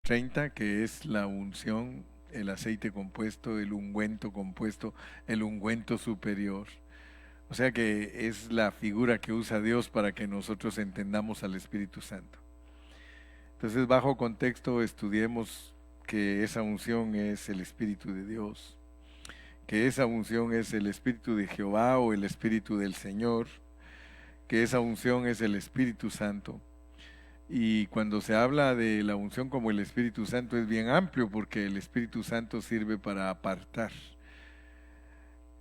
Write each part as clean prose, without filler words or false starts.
30, que es la unción, el aceite compuesto, el ungüento compuesto, el ungüento superior. O sea que es la figura que usa Dios para que nosotros entendamos al Espíritu Santo. Entonces, bajo contexto, estudiemos que esa unción es el Espíritu de Dios, que esa unción es el Espíritu de Jehová o el Espíritu del Señor, que esa unción es el Espíritu Santo. Y cuando se habla de la unción como el Espíritu Santo es bien amplio porque el Espíritu Santo sirve para apartar.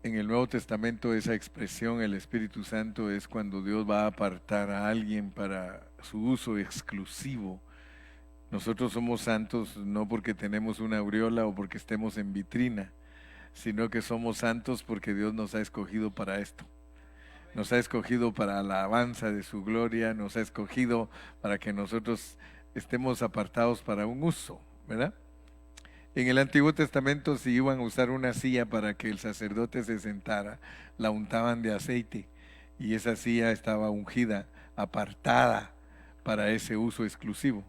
En el Nuevo Testamento esa expresión, el Espíritu Santo, es cuando Dios va a apartar a alguien para su uso exclusivo. Nosotros somos santos no porque tenemos una aureola o porque estemos en vitrina, sino que somos santos porque Dios nos ha escogido para esto. Nos ha escogido para la alabanza de su gloria, nos ha escogido para que nosotros estemos apartados para un uso, ¿verdad? En el Antiguo Testamento, si iban a usar una silla para que el sacerdote se sentara, la untaban de aceite y esa silla estaba ungida, apartada para ese uso exclusivo.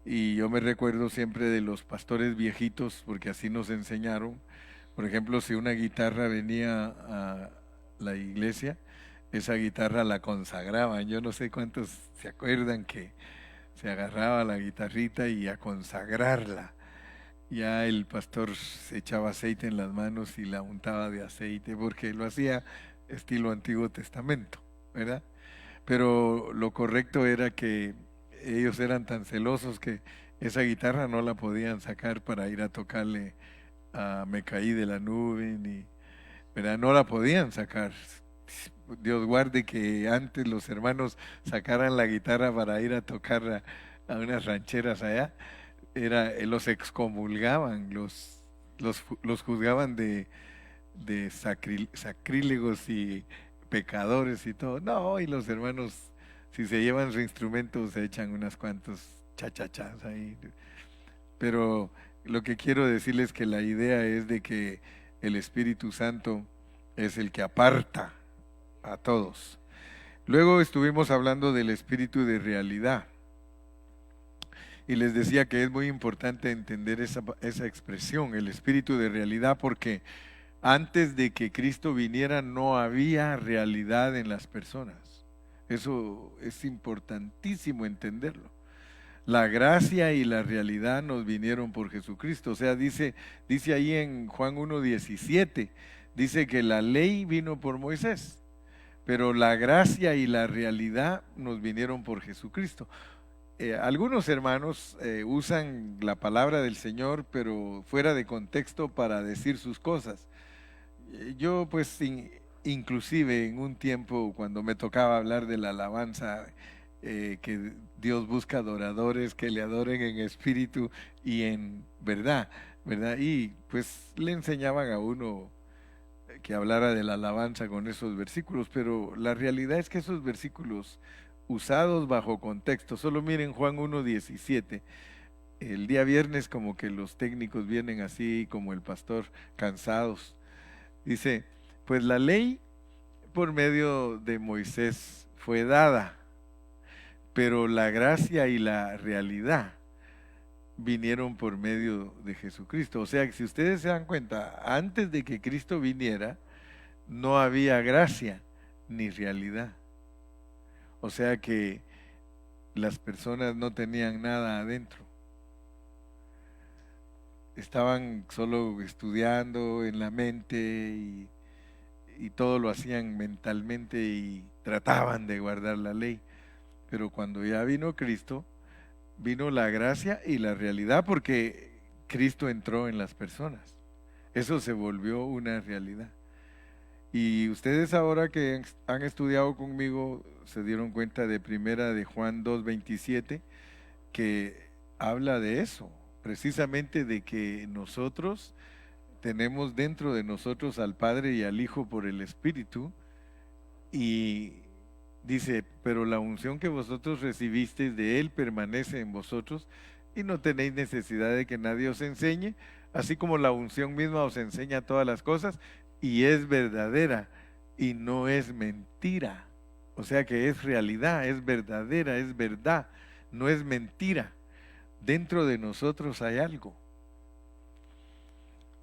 Y yo me recuerdo siempre de los pastores viejitos, porque así nos enseñaron. Por ejemplo, si una guitarra venía a la iglesia, esa guitarra la consagraban. Yo no sé cuántos se acuerdan que se agarraba la guitarrita y a consagrarla. Ya el pastor se echaba aceite en las manos y la untaba de aceite, porque lo hacía estilo Antiguo Testamento, ¿verdad? Pero lo correcto era que ellos eran tan celosos que esa guitarra no la podían sacar para ir a tocarle a Me caí de la nube, ni, ¿verdad? No la podían sacar. Dios guarde que antes los hermanos sacaran la guitarra para ir a tocar a unas rancheras allá, los excomulgaban, los juzgaban de sacrílegos y pecadores y todo. No, y los hermanos, si se llevan su instrumento, se echan unas cuantos chachachas ahí. Pero lo que quiero decirles es que la idea es de que el Espíritu Santo es el que aparta a todos. Luego estuvimos hablando del espíritu de realidad. Y les decía que es muy importante entender esa expresión, el espíritu de realidad, porque antes de que Cristo viniera no había realidad en las personas. Eso es importantísimo entenderlo. La gracia y la realidad nos vinieron por Jesucristo. O sea, dice ahí en Juan 1:17, dice que la ley vino por Moisés, pero la gracia y la realidad nos vinieron por Jesucristo. Algunos hermanos usan la palabra del Señor, pero fuera de contexto para decir sus cosas. Yo pues inclusive en un tiempo cuando me tocaba hablar de la alabanza, que Dios busca adoradores que le adoren en espíritu y en verdad, ¿verdad? Y pues le enseñaban a uno que hablara de la alabanza con esos versículos, pero la realidad es que esos versículos usados bajo contexto, solo miren Juan 1:17, el día viernes como que los técnicos vienen así como el pastor cansados. Dice, pues la ley por medio de Moisés fue dada, pero la gracia y la realidad vinieron por medio de Jesucristo. O sea que si ustedes se dan cuenta, antes de que Cristo viniera, no había gracia ni realidad. O sea que las personas no tenían nada adentro. Estaban solo estudiando en la mente y todo lo hacían mentalmente y trataban de guardar la ley. Pero cuando ya vino Cristo, vino la gracia y la realidad porque Cristo entró en las personas. Eso se volvió una realidad. Y ustedes ahora que han estudiado conmigo se dieron cuenta de primera de Juan 2:27 que habla de eso, precisamente de que nosotros tenemos dentro de nosotros al Padre y al Hijo por el Espíritu y dice, pero la unción que vosotros recibisteis de Él permanece en vosotros y no tenéis necesidad de que nadie os enseñe, así como la unción misma os enseña todas las cosas y es verdadera y no es mentira. O sea que es realidad, es verdadera, es verdad, no es mentira. dentro de nosotros hay algo.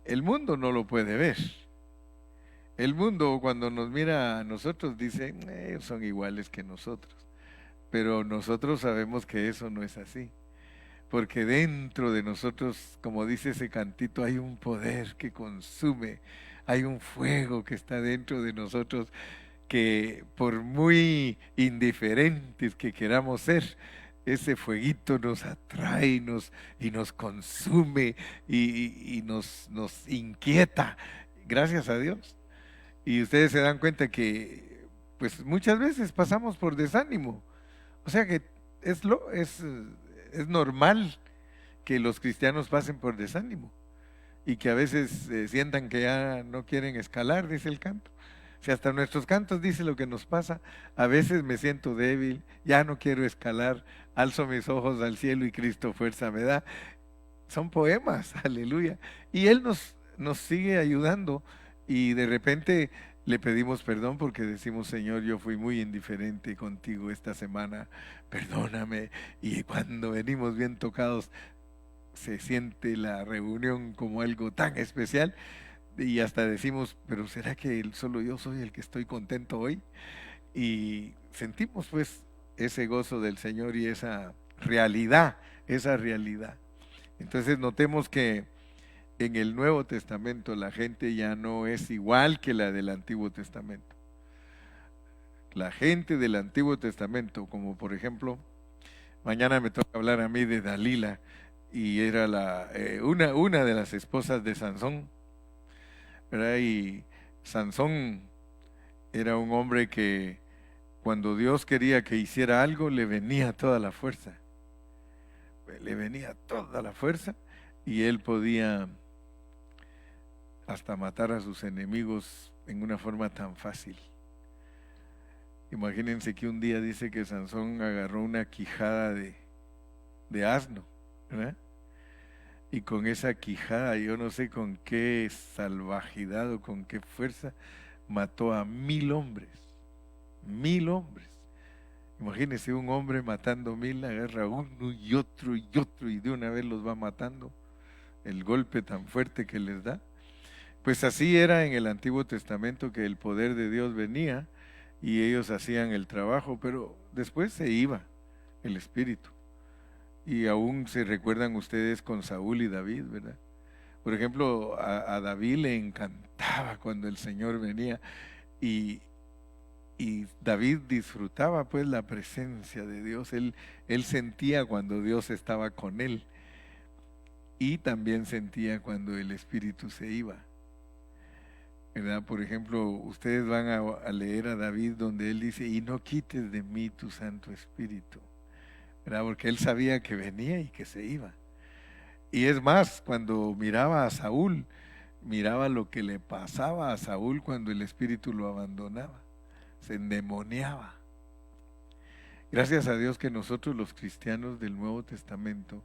El mundo no lo puede ver. El mundo cuando nos mira a nosotros dice, ellos son iguales que nosotros. Pero nosotros sabemos que eso no es así. Porque dentro de nosotros, como dice ese cantito, hay un poder que consume, hay un fuego que está dentro de nosotros que por muy indiferentes que queramos ser, ese fueguito nos atrae y nos consume y nos inquieta, gracias a Dios. Y ustedes se dan cuenta que pues muchas veces pasamos por desánimo. O sea que es normal que los cristianos pasen por desánimo y que a veces sientan que ya no quieren escalar, dice el canto. Si hasta nuestros cantos dice lo que nos pasa, a veces me siento débil, ya no quiero escalar, alzo mis ojos al cielo y Cristo fuerza me da. Son poemas, aleluya. Y Él nos sigue ayudando y de repente le pedimos perdón porque decimos, Señor, yo fui muy indiferente contigo esta semana, perdóname. Y cuando venimos bien tocados, se siente la reunión como algo tan especial y hasta decimos, pero ¿será que solo yo soy el que estoy contento hoy? Y sentimos pues ese gozo del Señor y esa realidad, esa realidad. Entonces notemos que en el Nuevo Testamento la gente ya no es igual que la del Antiguo Testamento. La gente del Antiguo Testamento, como por ejemplo, mañana me toca hablar a mí de Dalila, y era una de las esposas de Sansón, ¿verdad? Y Sansón era un hombre que cuando Dios quería que hiciera algo, le venía toda la fuerza. Le venía toda la fuerza y él podía hasta matar a sus enemigos en una forma tan fácil. Imagínense que un día dice que Sansón agarró una quijada de asno, ¿verdad? Y con esa quijada, yo no sé con qué salvajidad o con qué fuerza, mató a 1000 hombres. 1000 hombres. Imagínense un hombre matando 1000, agarra uno y otro, y de una vez los va matando. El golpe tan fuerte que les da. Pues así era en el Antiguo Testamento, que el poder de Dios venía y ellos hacían el trabajo, pero después se iba el Espíritu. Y aún se recuerdan ustedes con Saúl y David, ¿verdad? Por ejemplo, a David le encantaba cuando el Señor venía y, y David disfrutaba pues la presencia de Dios. Él sentía cuando Dios estaba con él y también sentía cuando el Espíritu se iba, ¿verdad? Por ejemplo, ustedes van a leer a David donde él dice, y no quites de mí tu Santo Espíritu, ¿verdad? Porque él sabía que venía y que se iba. Y es más, cuando miraba a Saúl, miraba lo que le pasaba a Saúl cuando el Espíritu lo abandonaba, se endemoniaba. Gracias a Dios que nosotros los cristianos del Nuevo Testamento,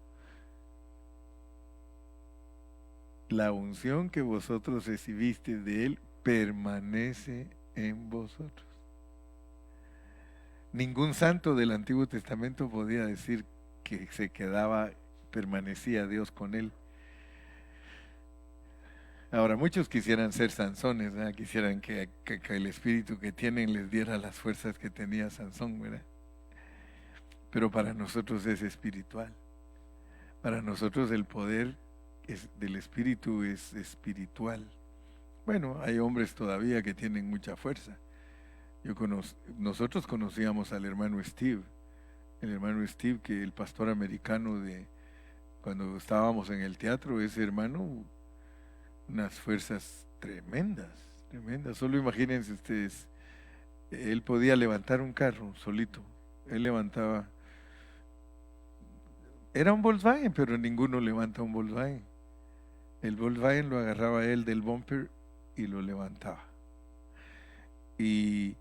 la unción que vosotros recibisteis de Él permanece en vosotros. Ningún santo del Antiguo Testamento podía decir que se quedaba, permanecía Dios con él. Ahora, muchos quisieran ser Sansones, ¿verdad? Quisieran que el espíritu que tienen les diera las fuerzas que tenía Sansón, ¿verdad? Pero para nosotros es espiritual. Para nosotros el poder del espíritu es espiritual. Bueno, hay hombres todavía que tienen mucha fuerza. Nosotros conocíamos al hermano Steve, el hermano Steve, que el pastor americano cuando estábamos en el teatro, ese hermano, unas fuerzas tremendas, tremendas. Solo imagínense ustedes, él podía levantar un carro solito, él levantaba, era un Volkswagen, pero ninguno levanta un Volkswagen. El Volkswagen lo agarraba él del bumper y lo levantaba. Y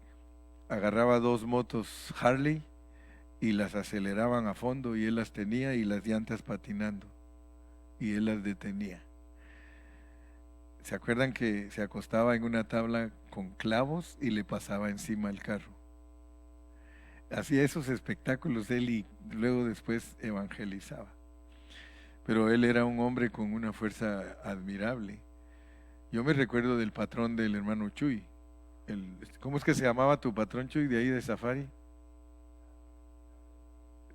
agarraba 2 motos Harley y las aceleraban a fondo y él las tenía y las llantas patinando y él las detenía. ¿Se acuerdan que se acostaba en una tabla con clavos y le pasaba encima el carro? Hacía esos espectáculos él y luego después evangelizaba. pero él era un hombre con una fuerza admirable. Yo me recuerdo del patrón del hermano Chuy. ¿Cómo es que se llamaba tu patrón Chuy de ahí de Safari?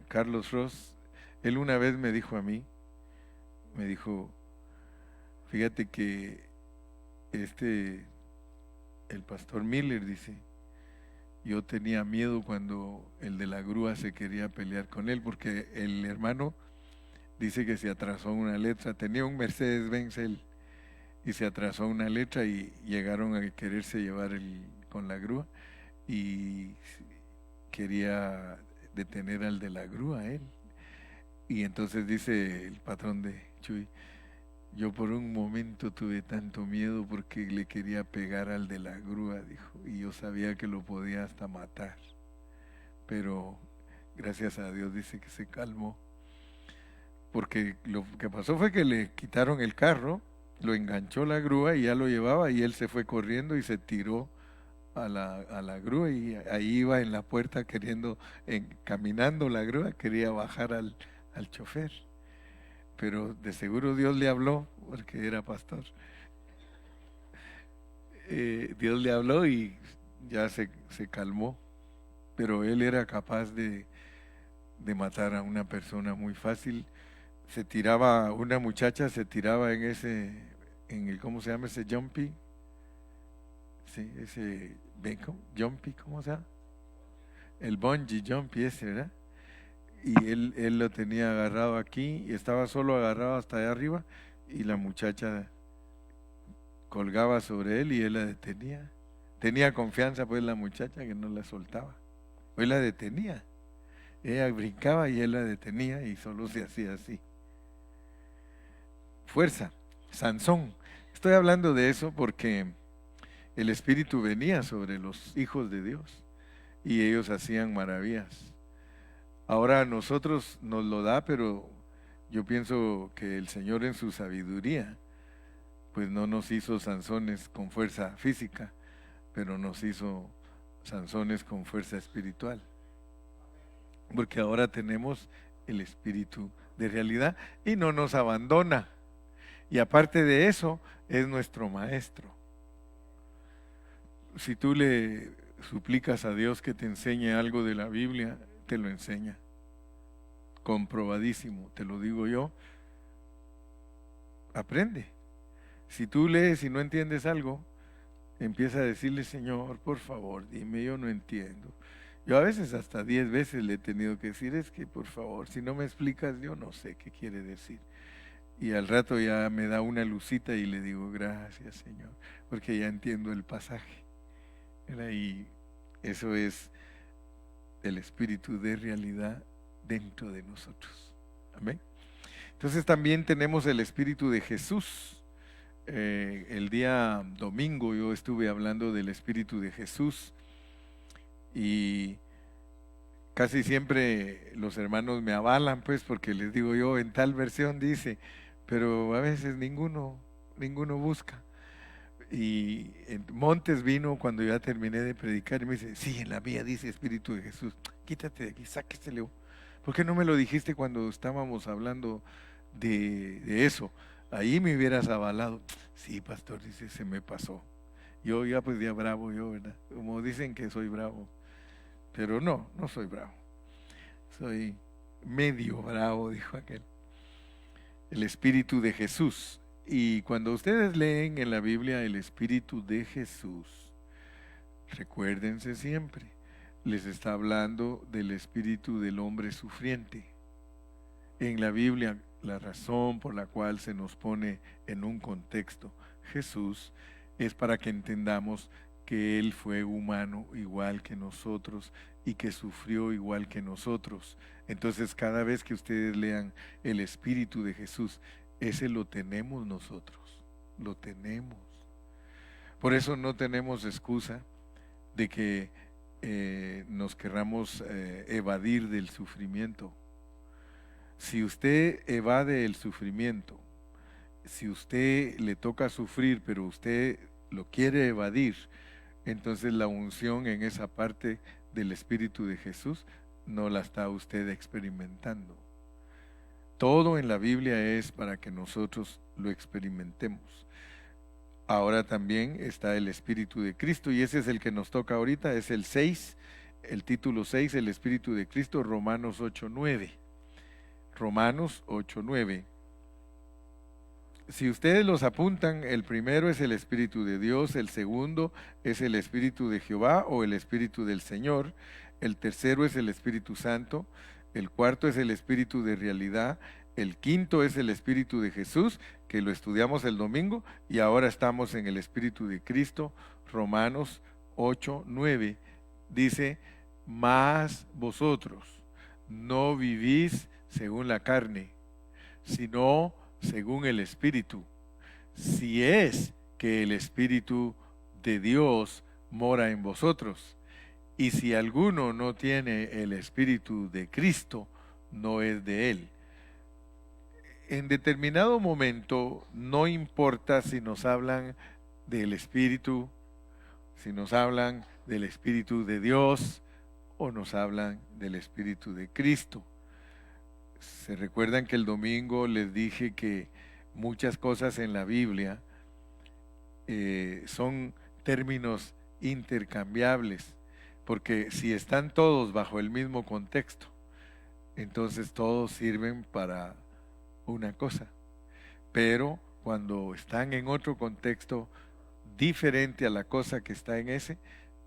Carlos Ross. Él una vez me dijo a mí, me dijo, fíjate que el pastor Miller dice, yo tenía miedo cuando el de la grúa se quería pelear con él, porque el hermano dice que se atrasó una letra, tenía un Mercedes-Benz él, y se atrasó una letra y llegaron a quererse llevar con la grúa y quería detener al de la grúa él. Y entonces dice el patrón de Chuy, yo por un momento tuve tanto miedo porque le quería pegar al de la grúa, dijo, y yo sabía que lo podía hasta matar. Pero gracias a Dios dice que se calmó. Porque lo que pasó fue que le quitaron el carro, lo enganchó la grúa y ya lo llevaba y él se fue corriendo y se tiró a la grúa y ahí iba en la puerta caminando la grúa, quería bajar al chofer. Pero de seguro Dios le habló, porque era pastor. Dios le habló y ya se calmó, pero él era capaz de matar a una persona muy fácil. Una muchacha se tiraba en el, ¿cómo se llama ese jumpy? Sí, ese bacon, jumpy, ¿cómo se llama? El bungee jumpy ese, ¿verdad? Y él lo tenía agarrado aquí y estaba solo agarrado hasta allá arriba y la muchacha colgaba sobre él y él la detenía. Tenía confianza pues la muchacha que no la soltaba. Él la detenía. Ella brincaba y él la detenía y solo se hacía así. Fuerza, Sansón. Estoy hablando de eso porque el Espíritu venía sobre los hijos de Dios y ellos hacían maravillas. Ahora a nosotros nos lo da, pero yo pienso que el Señor en su sabiduría, pues no nos hizo Sansones con fuerza física, pero nos hizo Sansones con fuerza espiritual. Porque ahora tenemos el Espíritu de realidad y no nos abandona. Y aparte de eso, es nuestro maestro. Si tú le suplicas a Dios que te enseñe algo de la Biblia, te lo enseña. Comprobadísimo, te lo digo yo. Aprende. Si tú lees y no entiendes algo, empieza a decirle, Señor, por favor, dime, yo no entiendo. Yo a veces hasta 10 veces le he tenido que decir, es que por favor, si no me explicas, yo no sé qué quiere decir. Y al rato ya me da una lucita y le digo, gracias Señor, porque ya entiendo el pasaje. Y eso es el Espíritu de realidad dentro de nosotros. Amén. Entonces también tenemos el Espíritu de Jesús. El día domingo yo estuve hablando del Espíritu de Jesús y casi siempre los hermanos me avalan pues porque les digo yo en tal versión dice, pero a veces ninguno busca. Y Montes vino cuando ya terminé de predicar y me dice, sí, en la mía dice Espíritu de Jesús, quítate de aquí, sáqueselo. ¿Por qué no me lo dijiste cuando estábamos hablando de eso? Ahí me hubieras avalado. Sí, pastor, dice, se me pasó. Yo ya pues ya bravo yo, ¿verdad? Como dicen que soy bravo. Pero no soy bravo. Soy medio bravo, dijo aquel. El Espíritu de Jesús. Y cuando ustedes leen en la Biblia el Espíritu de Jesús, recuérdense siempre, les está hablando del espíritu del hombre sufriente. En la Biblia, la razón por la cual se nos pone en un contexto Jesús es para que entendamos que Él fue humano igual que nosotros y que sufrió igual que nosotros. Entonces, cada vez que ustedes lean el Espíritu de Jesús, ese lo tenemos nosotros, lo tenemos. Por eso no tenemos excusa de que nos querramos evadir del sufrimiento. Si usted evade el sufrimiento, si usted le toca sufrir, pero usted lo quiere evadir, entonces la unción en esa parte del Espíritu de Jesús no la está usted experimentando. Todo en la Biblia es para que nosotros lo experimentemos. Ahora también está el Espíritu de Cristo y ese es el que nos toca ahorita, es el 6, el título 6, el Espíritu de Cristo, Romanos 8:9. Romanos 8:9. Si ustedes los apuntan, el primero es el Espíritu de Dios, el segundo es el Espíritu de Jehová o el Espíritu del Señor, el tercero es el Espíritu Santo, el cuarto es el Espíritu de realidad, el quinto es el Espíritu de Jesús, que lo estudiamos el domingo, y ahora estamos en el Espíritu de Cristo. Romanos 8:9 dice, mas vosotros no vivís según la carne, sino según el Espíritu, si es que el Espíritu de Dios mora en vosotros. Y si alguno no tiene el Espíritu de Cristo, no es de él. En determinado momento, no importa si nos hablan del Espíritu, si nos hablan del Espíritu de Dios o nos hablan del Espíritu de Cristo. Se recuerdan que el domingo les dije que muchas cosas en la Biblia son términos intercambiables, porque si están todos bajo el mismo contexto, entonces todos sirven para una cosa, pero cuando están en otro contexto diferente a la cosa que está en ese,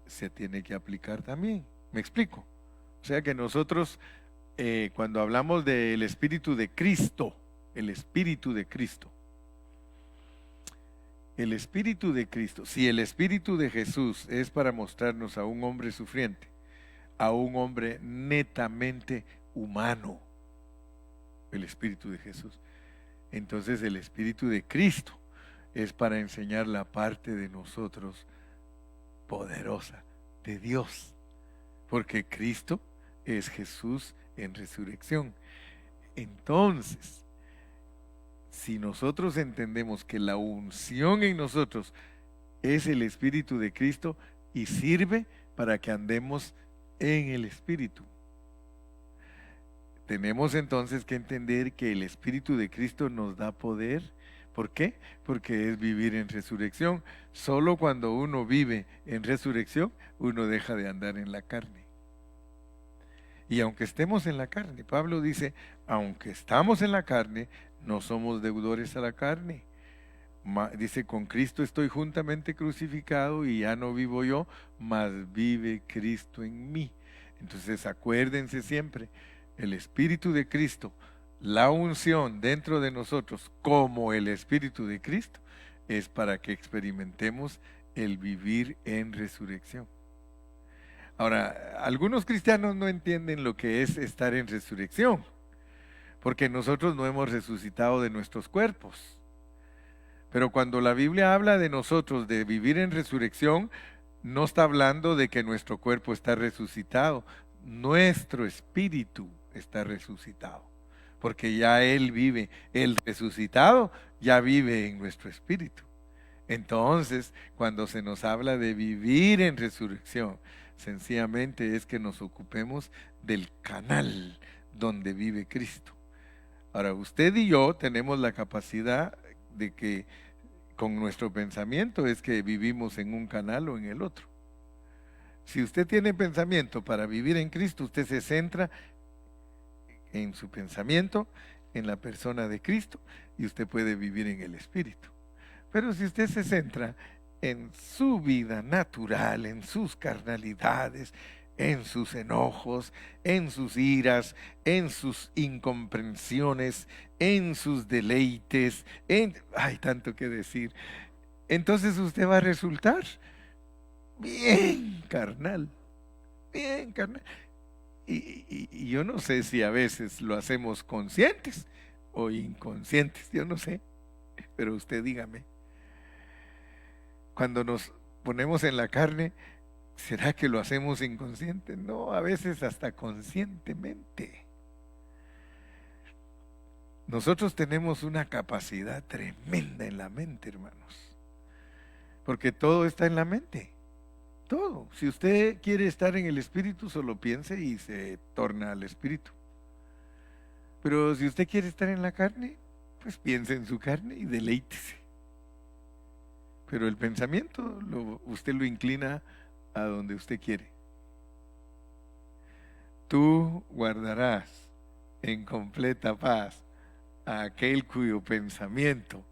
se tiene que aplicar también. ¿Me explico? O sea que nosotros cuando hablamos del Espíritu de Cristo, el Espíritu de Cristo, el Espíritu de Cristo, si el Espíritu de Jesús es para mostrarnos a un hombre sufriente, a un hombre netamente humano, el Espíritu de Jesús, entonces el Espíritu de Cristo es para enseñar la parte de nosotros poderosa de Dios, porque Cristo es Jesús en resurrección. Entonces, si nosotros entendemos que la unción en nosotros es el Espíritu de Cristo y sirve para que andemos en el Espíritu, tenemos entonces que entender que el Espíritu de Cristo nos da poder. ¿Por qué? Porque es vivir en resurrección. Solo cuando uno vive en resurrección, uno deja de andar en la carne. Y aunque estemos en la carne, Pablo dice, aunque estamos en la carne, no somos deudores a la carne. Dice, con Cristo estoy juntamente crucificado y ya no vivo yo, mas vive Cristo en mí. Entonces acuérdense siempre, el Espíritu de Cristo, la unción dentro de nosotros como el Espíritu de Cristo, es para que experimentemos el vivir en resurrección. Ahora, algunos cristianos no entienden lo que es estar en resurrección, porque nosotros no hemos resucitado de nuestros cuerpos. Pero cuando la Biblia habla de nosotros, de vivir en resurrección, no está hablando de que nuestro cuerpo está resucitado, nuestro espíritu está resucitado, porque ya Él vive, el resucitado ya vive en nuestro espíritu. Entonces, cuando se nos habla de vivir en resurrección, sencillamente es que nos ocupemos del canal donde vive Cristo. Ahora, usted y yo tenemos la capacidad de que con nuestro pensamiento es que vivimos en un canal o en el otro. Si usted tiene pensamiento para vivir en Cristo, usted se centra en su pensamiento, en la persona de Cristo, y usted puede vivir en el Espíritu. Pero si usted se centra en su vida natural, en sus carnalidades, en sus enojos, en sus iras, en sus incomprensiones, en sus deleites, hay tanto que decir. Entonces usted va a resultar bien carnal, bien carnal. Y yo no sé si a veces lo hacemos conscientes o inconscientes, yo no sé, pero usted dígame. Cuando nos ponemos en la carne, ¿será que lo hacemos inconsciente? No, a veces hasta conscientemente. Nosotros tenemos una capacidad tremenda en la mente, hermanos, porque todo está en la mente, todo. Si usted quiere estar en el Espíritu, solo piense y se torna al Espíritu. Pero si usted quiere estar en la carne, pues piense en su carne y deleítese. Pero el pensamiento usted lo inclina a donde usted quiere. Tú guardarás en completa paz a aquel cuyo pensamiento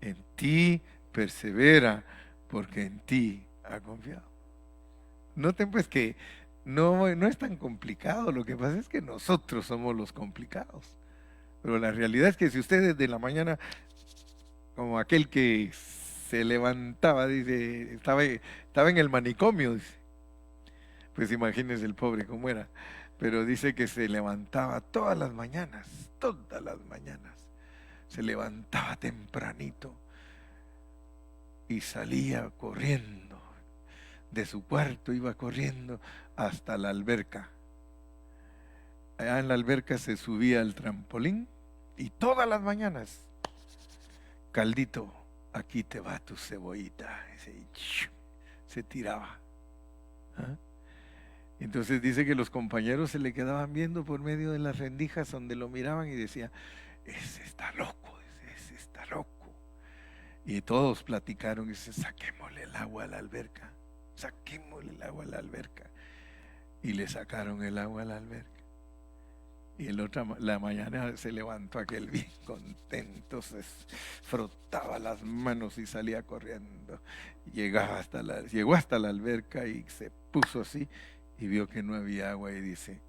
en ti persevera, porque en ti ha confiado. Noten pues que no es tan complicado, lo que pasa es que nosotros somos los complicados. Pero la realidad es que si usted desde la mañana, como aquel que se levantaba, dice, estaba en el manicomio, dice, pues imagínese el pobre cómo era, pero dice que se levantaba todas las mañanas, se levantaba tempranito y salía corriendo de su cuarto, iba corriendo hasta la alberca. Allá en la alberca se subía al trampolín y todas las mañanas, Caldito, aquí te va tu cebollita. Se tiraba. ¿Ah? Entonces dice que los compañeros se le quedaban viendo por medio de las rendijas donde lo miraban y decían, ese está loco, ese está loco. Y todos platicaron y dice, saquémosle el agua a la alberca, y le sacaron el agua a la alberca. Y la mañana se levantó aquel bien contento, se frotaba las manos y salía corriendo. Llegó hasta la alberca y se puso así y vio que no había agua y dice,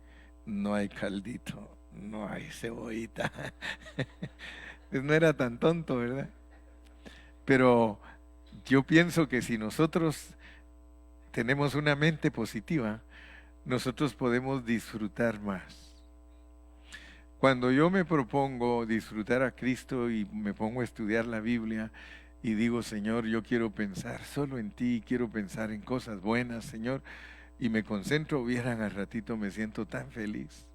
no hay caldito, no hay cebollita. Pues no era tan tonto, ¿verdad? Pero yo pienso que si nosotros tenemos una mente positiva, nosotros podemos disfrutar más. Cuando yo me propongo disfrutar a Cristo y me pongo a estudiar la Biblia y digo, Señor, yo quiero pensar solo en ti, quiero pensar en cosas buenas, Señor, y me concentro, vieran al ratito, me siento tan feliz.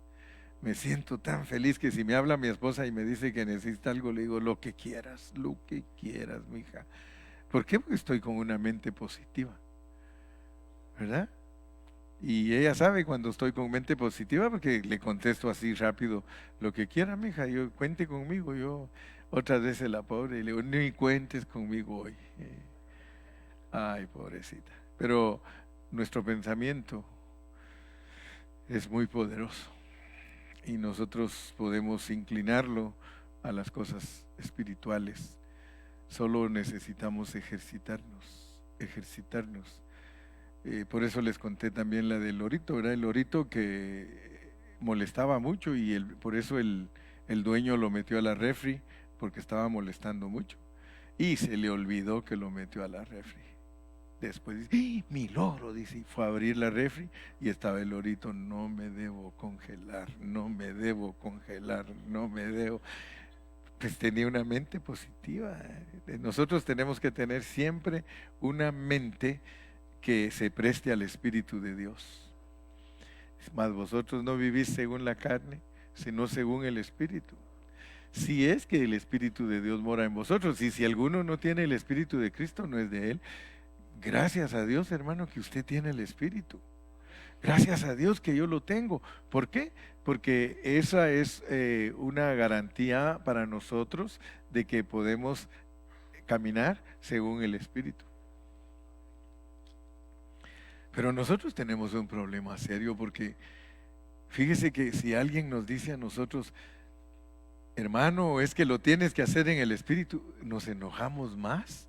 Me siento tan feliz que si me habla mi esposa y me dice que necesita algo, le digo, lo que quieras, mija. ¿Por qué? Porque estoy con una mente positiva, ¿verdad? Y ella sabe cuando estoy con mente positiva porque le contesto así rápido, lo que quiera, mija, yo cuente conmigo. Yo otras veces la pobre le digo, ni cuentes conmigo hoy. Ay, pobrecita. Pero nuestro pensamiento es muy poderoso y nosotros podemos inclinarlo a las cosas espirituales. Solo necesitamos ejercitarnos. Por eso les conté también la del lorito, ¿verdad? El lorito que molestaba mucho y por eso el dueño lo metió a la refri, porque estaba molestando mucho. Y se le olvidó que lo metió a la refri. Después dice, mi loro, dice, y fue a abrir la refri y estaba el lorito, no me debo congelar. Pues tenía una mente positiva. Nosotros tenemos que tener siempre una mente que se preste al Espíritu de Dios. Mas vosotros no vivís según la carne, sino según el Espíritu. Si es que el Espíritu de Dios mora en vosotros, y si alguno no tiene el Espíritu de Cristo, no es de él. Gracias a Dios, hermano, que usted tiene el Espíritu. Gracias a Dios que yo lo tengo. ¿Por qué? Porque esa es una garantía para nosotros de que podemos caminar según el Espíritu. Pero nosotros tenemos un problema serio porque fíjese que si alguien nos dice a nosotros, hermano, es que lo tienes que hacer en el Espíritu, nos enojamos más.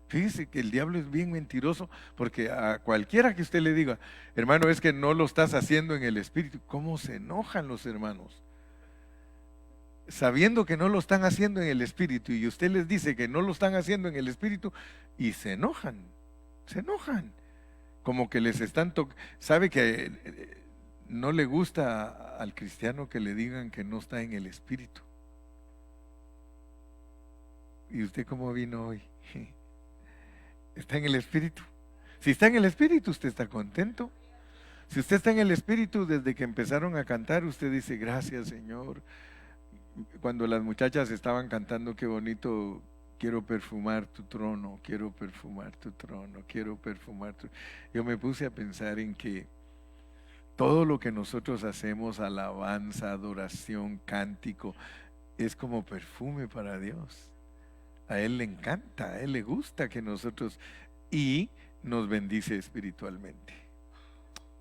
Fíjese que el diablo es bien mentiroso porque a cualquiera que usted le diga, hermano, es que no lo estás haciendo en el Espíritu, ¿cómo se enojan los hermanos? Sabiendo que no lo están haciendo en el Espíritu y usted les dice que no lo están haciendo en el Espíritu y se enojan. Como que les están sabe que no le gusta al cristiano que le digan que no está en el Espíritu. ¿Y usted cómo vino hoy? ¿Está en el Espíritu? Si está en el Espíritu, usted está contento. Si usted está en el Espíritu, desde que empezaron a cantar, usted dice, gracias, Señor. Cuando las muchachas estaban cantando, qué bonito, quiero perfumar tu trono, quiero perfumar tu trono, quiero perfumar tu... Yo me puse a pensar en que Todo lo que nosotros hacemos, alabanza, adoración, cántico, es como perfume para Dios. A Él le encanta, a Él le gusta que nosotros, y nos bendice espiritualmente.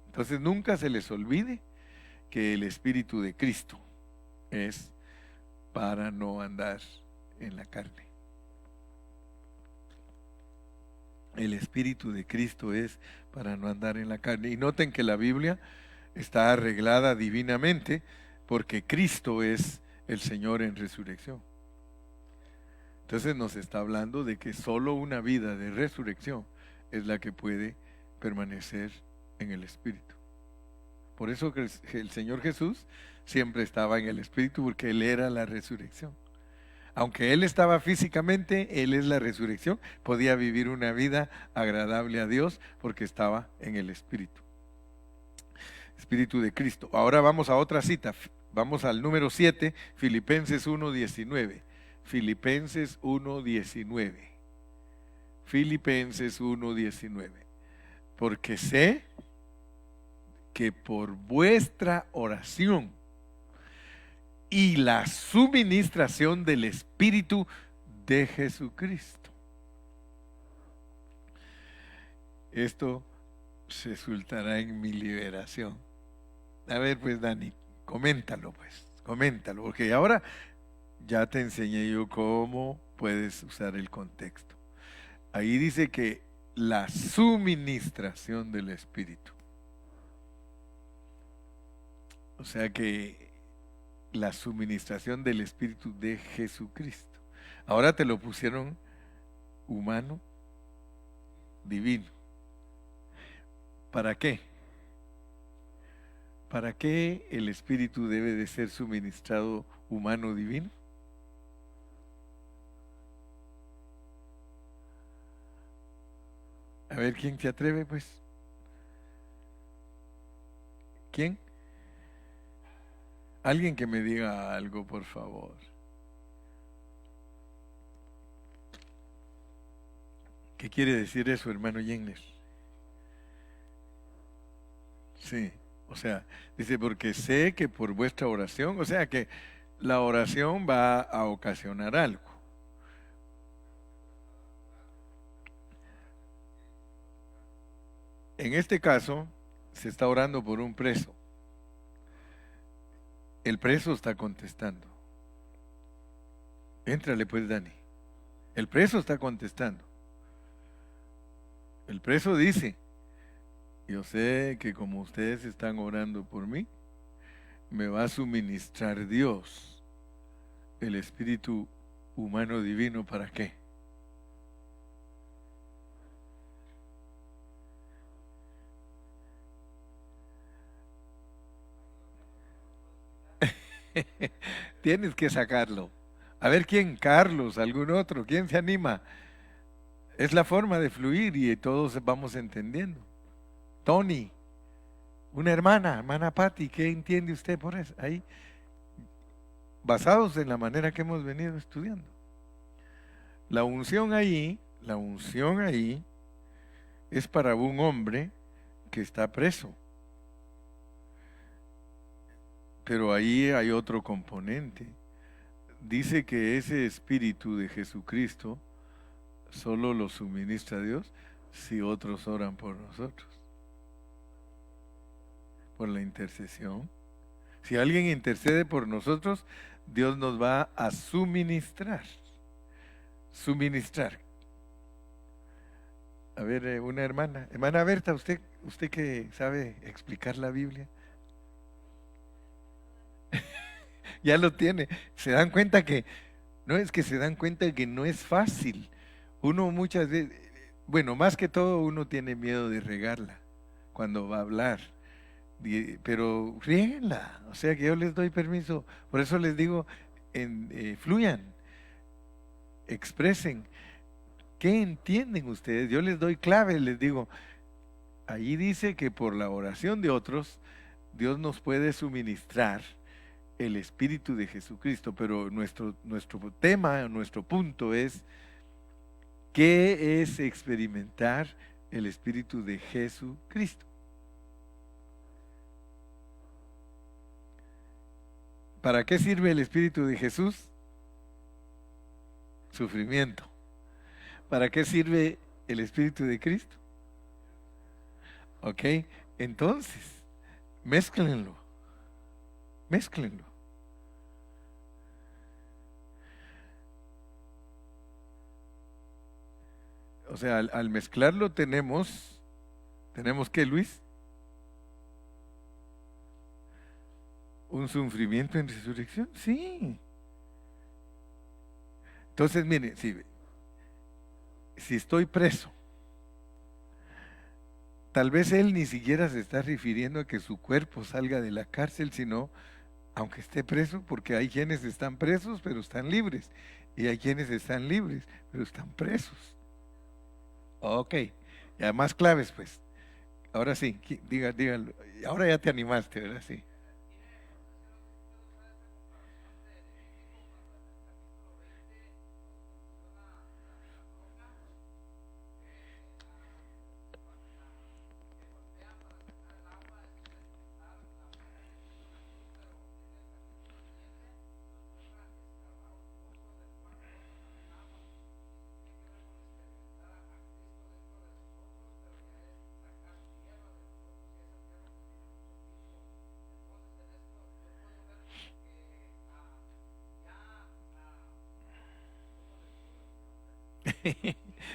Entonces nunca se les olvide que el Espíritu de Cristo es para no andar en la carne. El Espíritu de Cristo es para no andar en la carne. Y noten que la Biblia está arreglada divinamente porque Cristo es el Señor en resurrección. Entonces nos está hablando de que solo una vida de resurrección es la que puede permanecer en el Espíritu. Por eso que el Señor Jesús siempre estaba en el Espíritu, porque Él era la resurrección. Aunque Él estaba físicamente, Él es la resurrección, podía vivir una vida agradable a Dios porque estaba en el Espíritu. Espíritu de Cristo. Ahora vamos a otra cita. Vamos al número 7, Filipenses 1:19. Filipenses 1:19. Filipenses 1:19. Porque sé que por vuestra oración y la suministración del Espíritu de Jesucristo. Esto resultará en mi liberación. A ver, pues Dani, coméntalo, porque ahora ya te enseñé yo cómo puedes usar el contexto. Ahí dice que la suministración del Espíritu. O sea que la suministración del Espíritu de Jesucristo. Ahora te lo pusieron humano, divino. ¿Para qué? ¿Para qué el Espíritu debe de ser suministrado humano, divino? A ver, ¿quién se atreve, pues? ¿Quién? Alguien que me diga algo, por favor. ¿Qué quiere decir eso, hermano Jenner? Sí, o sea, dice, porque sé que por vuestra oración, o sea que la oración va a ocasionar algo. En este caso, se está orando por un preso. El preso está contestando. Éntrale pues, Dani. El preso está contestando. El preso dice, yo sé que como ustedes están orando por mí, me va a suministrar Dios el espíritu humano divino. ¿Para qué? Tienes que sacarlo. A ver quién, Carlos, algún otro, quién se anima. Es la forma de fluir y todos vamos entendiendo. Tony, una hermana Patti, ¿qué entiende usted por eso? Ahí, basados en la manera que hemos venido estudiando. La unción ahí es para un hombre que está preso. Pero ahí hay otro componente. Dice que ese espíritu de Jesucristo solo lo suministra Dios si otros oran por nosotros. Por la intercesión. Si alguien intercede por nosotros, Dios nos va a suministrar. Suministrar. A ver, una hermana Berta, usted que sabe explicar la Biblia, ya lo tiene. Se dan cuenta que, no es que se dan cuenta que no es fácil. Uno muchas veces, bueno, más que todo uno tiene miedo de regarla cuando va a hablar. Pero ríenla, o sea que yo les doy permiso, por eso les digo, fluyan, expresen, ¿qué entienden ustedes? Yo les doy clave, les digo, allí dice que por la oración de otros, Dios nos puede suministrar el Espíritu de Jesucristo, pero nuestro tema, nuestro punto es, ¿qué es experimentar el Espíritu de Jesucristo? ¿Para qué sirve el Espíritu de Jesús? Sufrimiento. ¿Para qué sirve el Espíritu de Cristo? ¿Ok? Entonces, mézclenlo, mézclenlo. O sea, al mezclarlo tenemos ¿qué, Luis? ¿Un sufrimiento en resurrección? Sí. Entonces, mire, si estoy preso, tal vez él ni siquiera se está refiriendo a que su cuerpo salga de la cárcel, sino aunque esté preso, porque hay quienes están presos pero están libres, y hay quienes están libres pero están presos. Ok, ya más claves pues. Ahora sí, dígalo. Ahora ya te animaste, ¿verdad? Sí.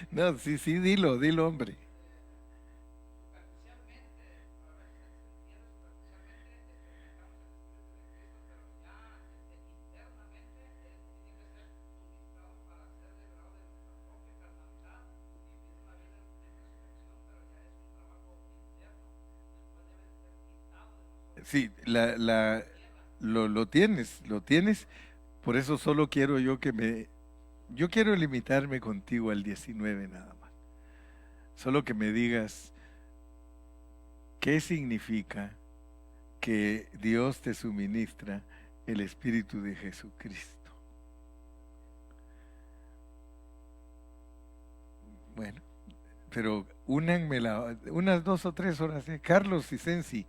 No, sí, sí, dilo, hombre. Sí, lo tienes. Por eso solo quiero yo quiero limitarme contigo al 19 nada más. Solo que me digas qué significa que Dios te suministra el Espíritu de Jesucristo. Bueno, pero unas 2 o 3 horas. Carlos y Sensi,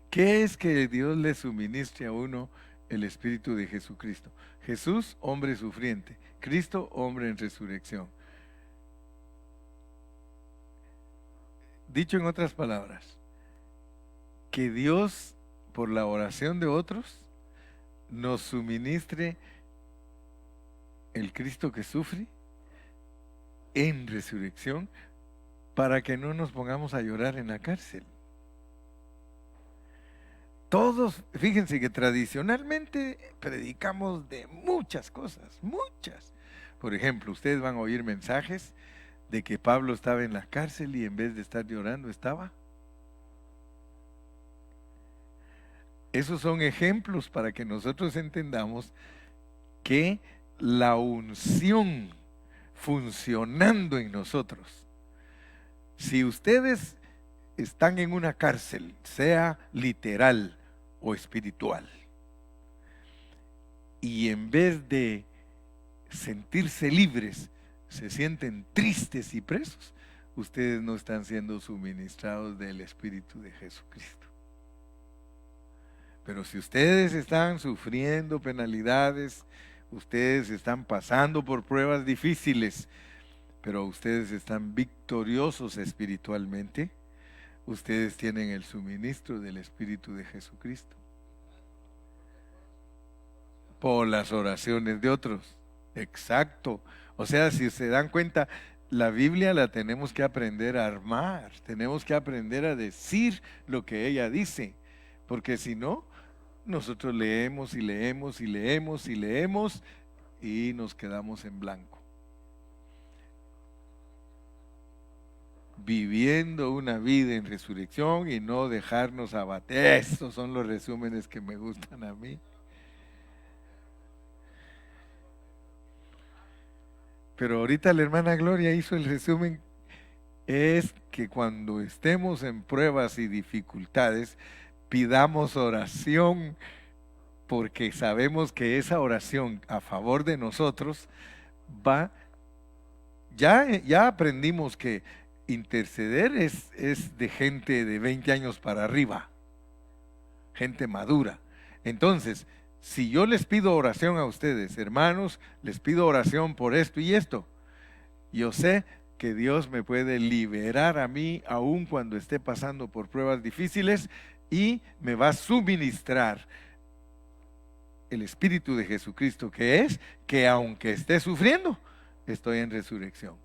¿qué es que Dios le suministre a uno el Espíritu de Jesucristo? Jesús, hombre sufriente. Cristo, hombre en resurrección. Dicho en otras palabras, que Dios, por la oración de otros, nos suministre el Cristo que sufre en resurrección para que no nos pongamos a llorar en la cárcel. Todos, fíjense que tradicionalmente predicamos de muchas cosas, muchas. Por ejemplo, ustedes van a oír mensajes de que Pablo estaba en la cárcel y en vez de estar llorando estaba. Esos son ejemplos para que nosotros entendamos que la unción funcionando en nosotros. Si ustedes están en una cárcel, sea literal o espiritual, y en vez de sentirse libres, se sienten tristes y presos, ustedes no están siendo suministrados del Espíritu de Jesucristo. Pero si ustedes están sufriendo penalidades, ustedes están pasando por pruebas difíciles, pero ustedes están victoriosos espiritualmente, ustedes tienen el suministro del Espíritu de Jesucristo. Por las oraciones de otros. Exacto. O sea, si se dan cuenta, la Biblia la tenemos que aprender a armar, tenemos que aprender a decir lo que ella dice, porque si no, nosotros leemos y leemos y leemos y leemos y nos quedamos en blanco. Viviendo una vida en resurrección y no dejarnos abater. Estos son los resúmenes que me gustan a mí. Pero ahorita la hermana Gloria hizo el resumen. Es que cuando estemos en pruebas y dificultades, pidamos oración, porque sabemos que esa oración a favor de nosotros va, ya aprendimos que interceder es de gente de 20 años para arriba, gente madura. Entonces, Si yo les pido oración a ustedes, hermanos, les pido oración por esto y esto, yo sé que Dios me puede liberar a mí aun cuando esté pasando por pruebas difíciles y me va a suministrar el Espíritu de Jesucristo, que es que aunque esté sufriendo, estoy en resurrección.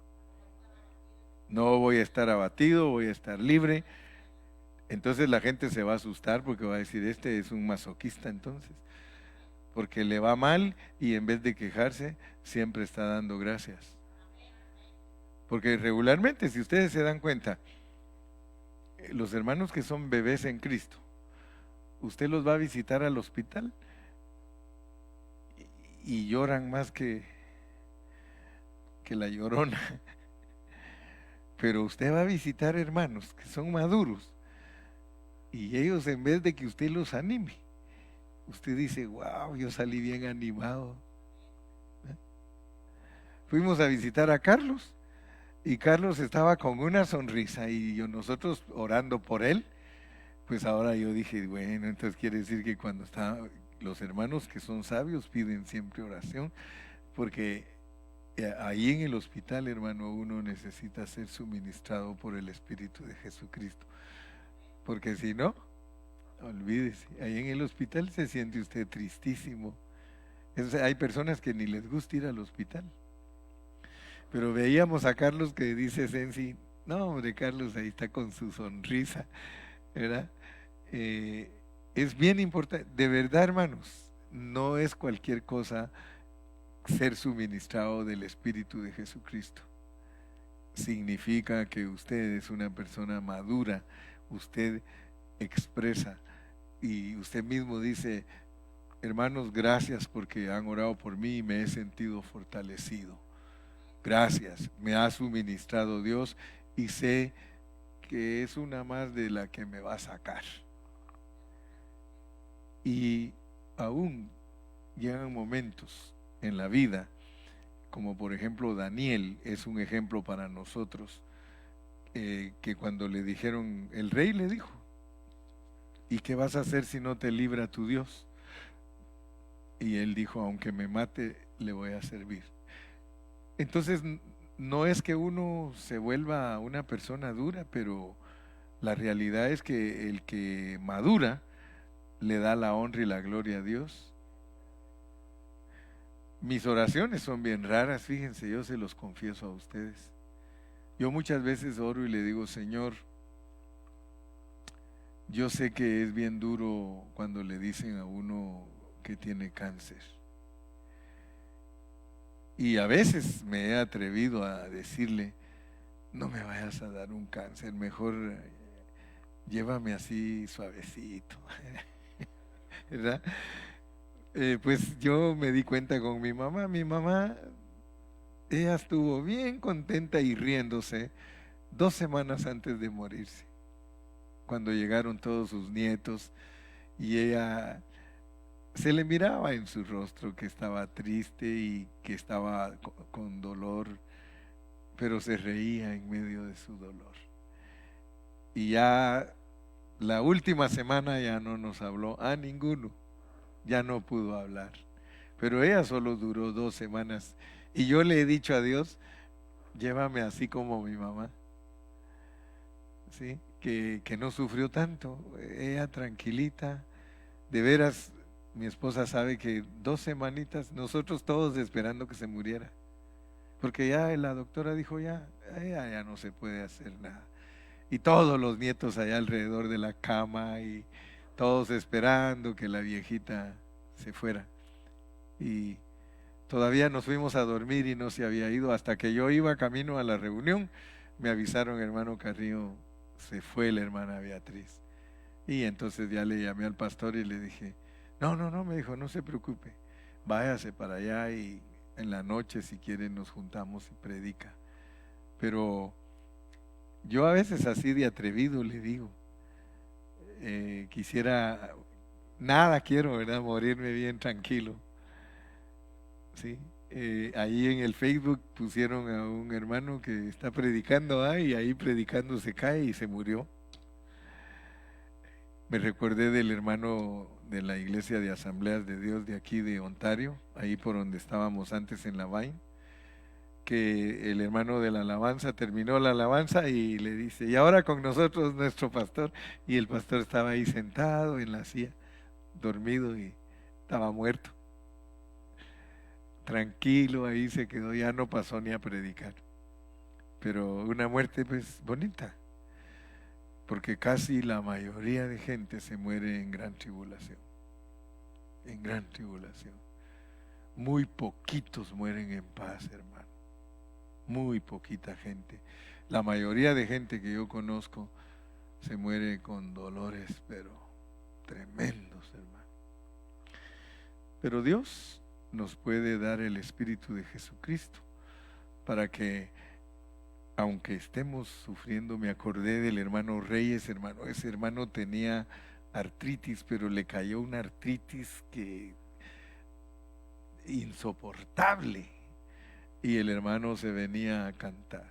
No voy a estar abatido, voy a estar libre. Entonces la gente se va a asustar porque va a decir, este es un masoquista entonces, porque le va mal y en vez de quejarse, siempre está dando gracias. Porque regularmente, si ustedes se dan cuenta, los hermanos que son bebés en Cristo, usted los va a visitar al hospital y lloran más que la llorona. Pero usted va a visitar hermanos que son maduros y ellos, en vez de que usted los anime, usted dice, wow, yo salí bien animado. Fuimos a visitar a Carlos y Carlos estaba con una sonrisa y nosotros orando por él. Pues ahora yo dije, bueno, entonces quiere decir que cuando los hermanos que son sabios piden siempre oración, porque ahí en el hospital, hermano, uno necesita ser suministrado por el Espíritu de Jesucristo, porque si no, olvídese, ahí en el hospital se siente usted tristísimo. Hay personas que ni les gusta ir al hospital, pero veíamos a Carlos que dice Sensi, no hombre, Carlos ahí está con su sonrisa, ¿verdad? Es bien importante, de verdad, hermanos, no es cualquier cosa ser suministrado del Espíritu de Jesucristo. Significa que usted es una persona madura, usted expresa y usted mismo dice, hermanos, gracias porque han orado por mí y me he sentido fortalecido. Gracias, me ha suministrado Dios y sé que es una más de la que me va a sacar. Y aún llegan momentos en la vida, como por ejemplo Daniel es un ejemplo para nosotros, que cuando le dijeron, el rey le dijo, ¿y qué vas a hacer si no te libra tu Dios? Y él dijo, aunque me mate, le voy a servir. Entonces, no es que uno se vuelva una persona dura, pero la realidad es que el que madura le da la honra y la gloria a Dios. Mis oraciones son bien raras, fíjense, yo se los confieso a ustedes. Yo muchas veces oro y le digo, Señor, yo sé que es bien duro cuando le dicen a uno que tiene cáncer. Y a veces me he atrevido a decirle, no me vayas a dar un cáncer, mejor llévame así suavecito, ¿verdad? Pues yo me di cuenta con mi mamá, ella estuvo bien contenta y riéndose 2 semanas antes de morirse, cuando llegaron todos sus nietos y ella se le miraba en su rostro que estaba triste y que estaba con dolor, pero se reía en medio de su dolor. Y ya la última semana ya no nos habló a ninguno, ya no pudo hablar. Pero ella solo duró 2 semanas. Y yo le he dicho a Dios, llévame así como mi mamá, ¿sí? Que no sufrió tanto, ella tranquilita. De veras, mi esposa sabe que 2 semanitas, nosotros todos esperando que se muriera. Porque ya la doctora dijo, ya no se puede hacer nada. Y todos los nietos allá alrededor de la cama y todos esperando que la viejita se fuera. Y todavía nos fuimos a dormir y no se había ido. Hasta que yo iba camino a la reunión, me avisaron, hermano Carrillo, se fue la hermana Beatriz. Y entonces ya le llamé al pastor y le dije, no, me dijo, no se preocupe, váyase para allá y en la noche si quiere nos juntamos y predica. Pero yo a veces así de atrevido le digo, quisiera, nada quiero, ¿verdad? Morirme bien tranquilo. ¿Sí? Ahí en el Facebook pusieron a un hermano que está predicando y ahí predicando se cae y se murió. Me recordé del hermano de la iglesia de Asambleas de Dios de aquí de Ontario, ahí por donde estábamos antes en la Vine, que el hermano de la alabanza terminó la alabanza y le dice, y ahora con nosotros nuestro pastor, y el pastor estaba ahí sentado en la silla, dormido y estaba muerto. Tranquilo, ahí se quedó, ya no pasó ni a predicar. Pero una muerte pues bonita, porque casi la mayoría de gente se muere en gran tribulación, en gran tribulación. Muy poquitos mueren en paz, hermano, muy poquita gente. La mayoría de gente que yo conozco se muere con dolores, pero tremendos, hermano. Pero Dios nos puede dar el Espíritu de Jesucristo para que, aunque estemos sufriendo, me acordé del hermano Reyes, hermano, ese hermano tenía artritis, pero le cayó una artritis que insoportable, y el hermano se venía a cantar,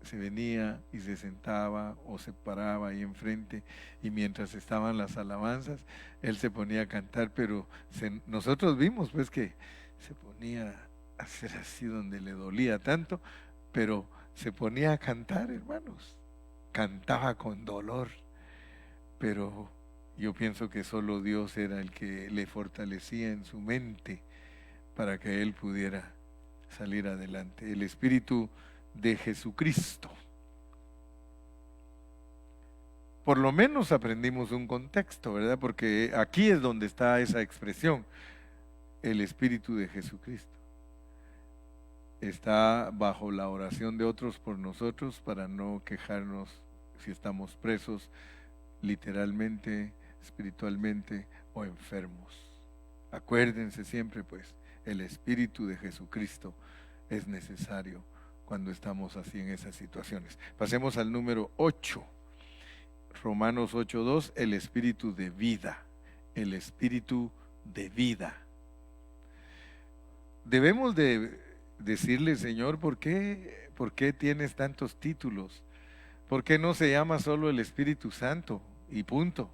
se venía y se sentaba o se paraba ahí enfrente, y mientras estaban las alabanzas él se ponía a cantar, pero nosotros vimos pues que se ponía a hacer así donde le dolía tanto, pero se ponía a cantar, hermanos, cantaba con dolor, pero yo pienso que solo Dios era el que le fortalecía en su mente para que él pudiera salir adelante. El Espíritu de Jesucristo. Por lo menos aprendimos un contexto, ¿verdad? Porque aquí es donde está esa expresión, el Espíritu de Jesucristo. Está bajo la oración de otros por nosotros para no quejarnos si estamos presos literalmente, espiritualmente o enfermos. Acuérdense siempre pues, el Espíritu de Jesucristo es necesario cuando estamos así en esas situaciones. Pasemos al número 8. Romanos 8:2, el Espíritu de vida. El Espíritu de vida. Debemos de decirle, Señor, ¿por qué tienes tantos títulos? ¿Por qué no se llama solo el Espíritu Santo y punto?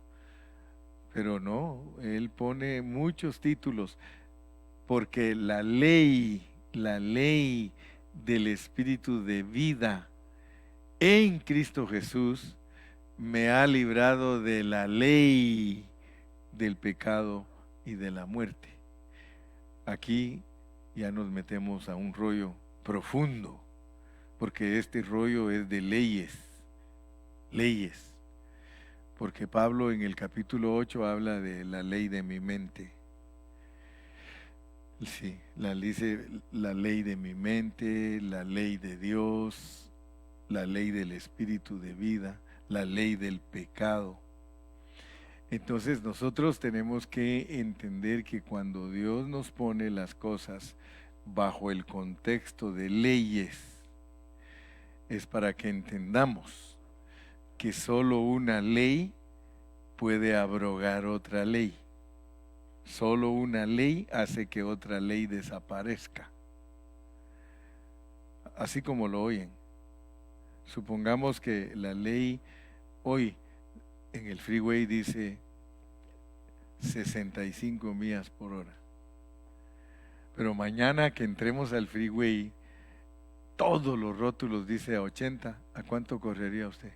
Pero no, Él pone muchos títulos, porque la ley del Espíritu de vida en Cristo Jesús me ha librado de la ley del pecado y de la muerte. Aquí ya nos metemos a un rollo profundo, porque este rollo es de leyes, porque Pablo en el capítulo 8 habla de la ley de mi mente. Sí, dice la ley de mi mente, la ley de Dios, la ley del Espíritu de vida, la ley del pecado. Entonces nosotros tenemos que entender que cuando Dios nos pone las cosas bajo el contexto de leyes, es para que entendamos que solo una ley puede abrogar otra ley. Solo una ley hace que otra ley desaparezca. Así como lo oyen. Supongamos que la ley hoy en el freeway dice 65 millas por hora. Pero mañana que entremos al freeway, todos los rótulos dice a 80. ¿A cuánto correría usted?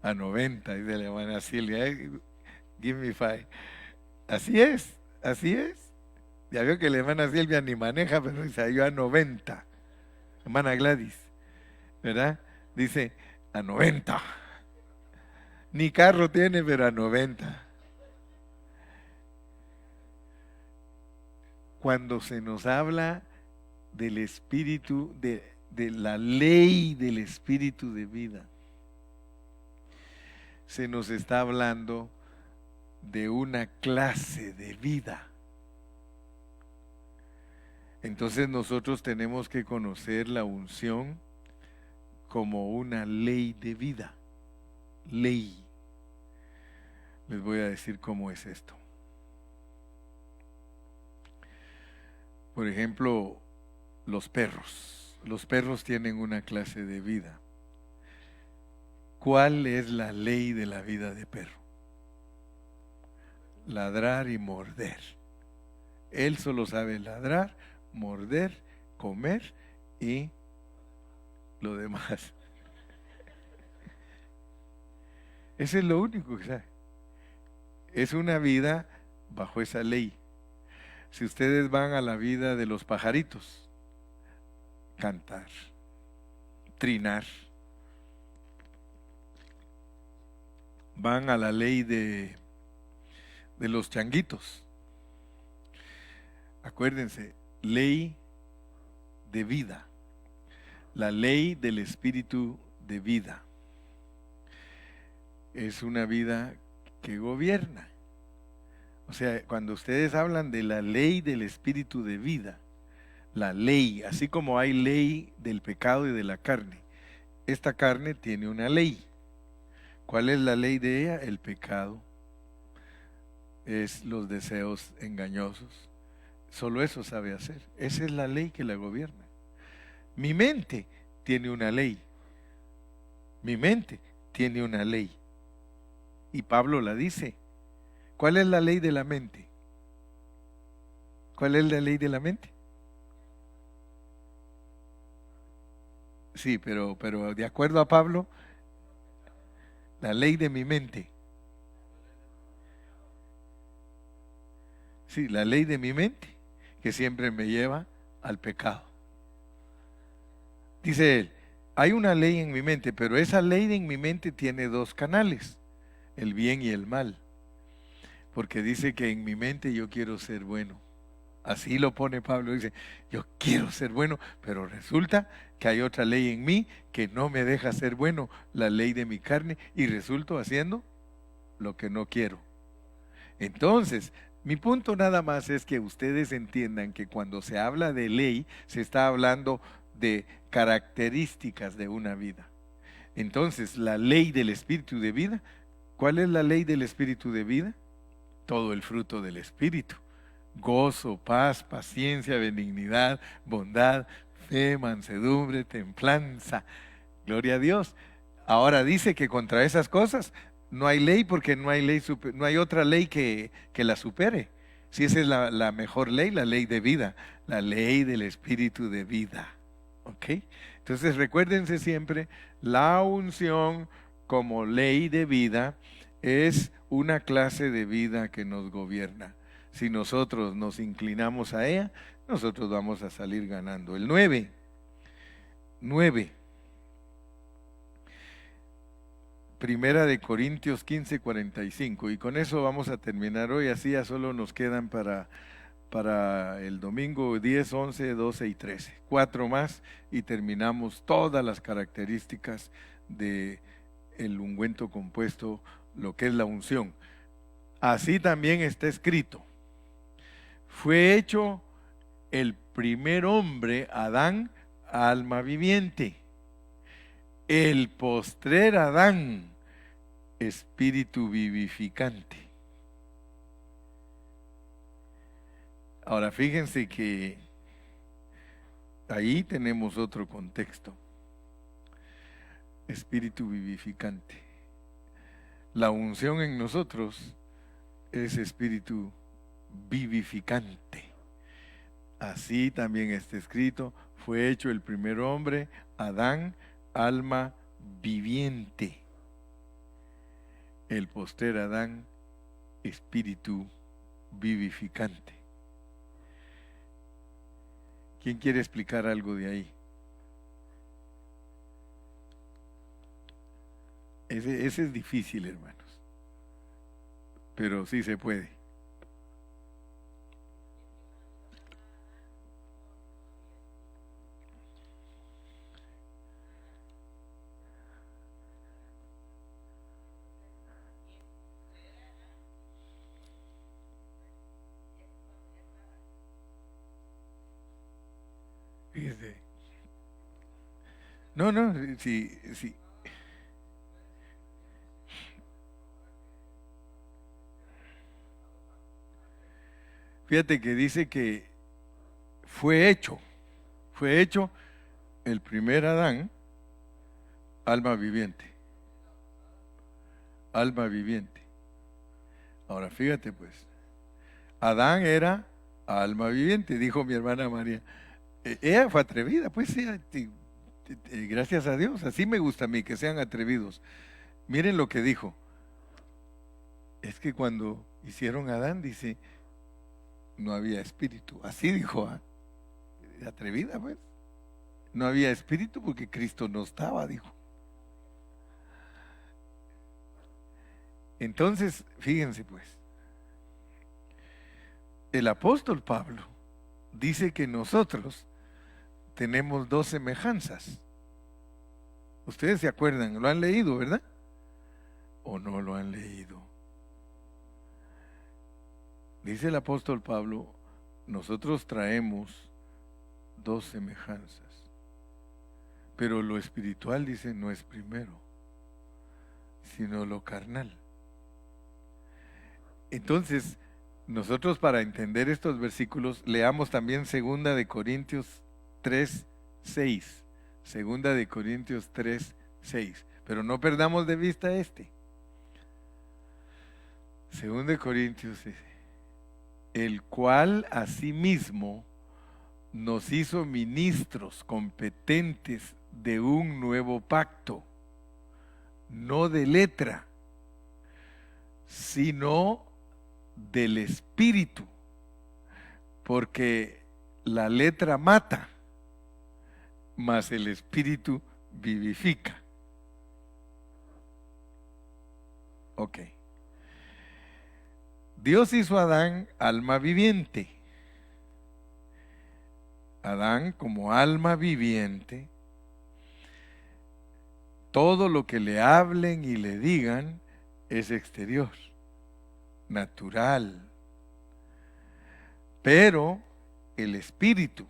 A 90, dice la hermana Silvia. Give me 5. Así es. Ya veo que la hermana Silvia ni maneja, pero dice yo a 90. Hermana Gladys, ¿verdad? Dice a 90. Ni carro tiene, pero a 90. Cuando se nos habla del espíritu, de la ley del espíritu de vida, se nos está hablando de una clase de vida. Entonces nosotros tenemos que conocer la unción como una ley de vida. Ley. Les voy a decir cómo es esto. Por ejemplo, los perros. Los perros tienen una clase de vida. ¿Cuál es la ley de la vida de perro? Ladrar y morder. Él solo sabe ladrar, morder, comer y lo demás. Ese es lo único que sabe. Es una vida bajo esa ley. Si ustedes van a la vida de los pajaritos, cantar, trinar, van a la ley de los changuitos. Acuérdense, ley de vida, la ley del espíritu de vida. Es una vida que gobierna. O sea, cuando ustedes hablan de la ley del espíritu de vida, la ley, así como hay ley del pecado y de la carne, esta carne tiene una ley. ¿Cuál es la ley de ella? El pecado. Es los deseos engañosos. Solo eso sabe hacer. Esa es la ley que la gobierna. Mi mente tiene una ley. Mi mente tiene una ley. Y Pablo la dice. ¿Cuál es la ley de la mente? ¿Cuál es la ley de la mente? Sí, pero de acuerdo a Pablo, la ley de mi mente. Sí, la ley de mi mente, que siempre me lleva al pecado. Dice él, hay una ley en mi mente, pero esa ley en mi mente tiene dos canales, el bien y el mal. Porque dice que en mi mente yo quiero ser bueno. Así lo pone Pablo, dice, yo quiero ser bueno, pero resulta que hay otra ley en mí que no me deja ser bueno, la ley de mi carne, y resulto haciendo lo que no quiero. Entonces, mi punto nada más es que ustedes entiendan que cuando se habla de ley, se está hablando de características de una vida. Entonces, la ley del espíritu de vida, ¿cuál es la ley del espíritu de vida? Todo el fruto del espíritu. Gozo, paz, paciencia, benignidad, bondad, fe, mansedumbre, templanza. Gloria a Dios. Ahora dice que contra esas cosas no hay ley porque no hay ley, no hay otra ley que la supere. Si esa es la mejor ley, la ley de vida, la ley del espíritu de vida. ¿Ok? Entonces recuérdense siempre, la unción como ley de vida es una clase de vida que nos gobierna. Si nosotros nos inclinamos a ella, nosotros vamos a salir ganando. El 9. Primera de Corintios 15:45. Y con eso vamos a terminar hoy. Así ya solo nos quedan para el domingo 10, 11, 12 y 13. 4 más y terminamos todas las características de el ungüento compuesto, lo que es la unción. Así también está escrito. Fue hecho el primer hombre, Adán, alma viviente. El postrer Adán, espíritu vivificante. Ahora fíjense que ahí tenemos otro contexto. Espíritu vivificante. La unción en nosotros es espíritu vivificante. Así también está escrito, fue hecho el primer hombre, Adán, alma viviente. El postrer Adán, espíritu vivificante. ¿Quién quiere explicar algo de ahí? Ese es difícil, hermanos, pero sí se puede. Fíjese. No, sí, sí. Fíjate que dice que fue hecho el primer Adán, alma viviente. alma viviente. Ahora fíjate pues, Adán era alma viviente, dijo mi hermana María. Ella fue atrevida, pues sí, gracias a Dios, así me gusta a mí, que sean atrevidos. Miren lo que dijo. Es que cuando hicieron a Adán, dice, no había espíritu. Así dijo, atrevida pues. No había espíritu porque Cristo no estaba, dijo. Entonces, fíjense pues, el apóstol Pablo dice que nosotros tenemos dos semejanzas. Ustedes se acuerdan, lo han leído, ¿verdad? ¿O no lo han leído? Dice el apóstol Pablo, nosotros traemos dos semejanzas. Pero lo espiritual, dice, no es primero, sino lo carnal. Entonces, nosotros para entender estos versículos, leamos también 2 de Corintios 3:6. 2 de Corintios 3:6. Pero no perdamos de vista este. 2 de Corintios dice, el cual asimismo nos hizo ministros competentes de un nuevo pacto, no de letra, sino del espíritu, porque la letra mata, mas el espíritu vivifica. Ok. Dios hizo a Adán alma viviente. Adán como alma viviente, todo lo que le hablen y le digan es exterior, natural. Pero el espíritu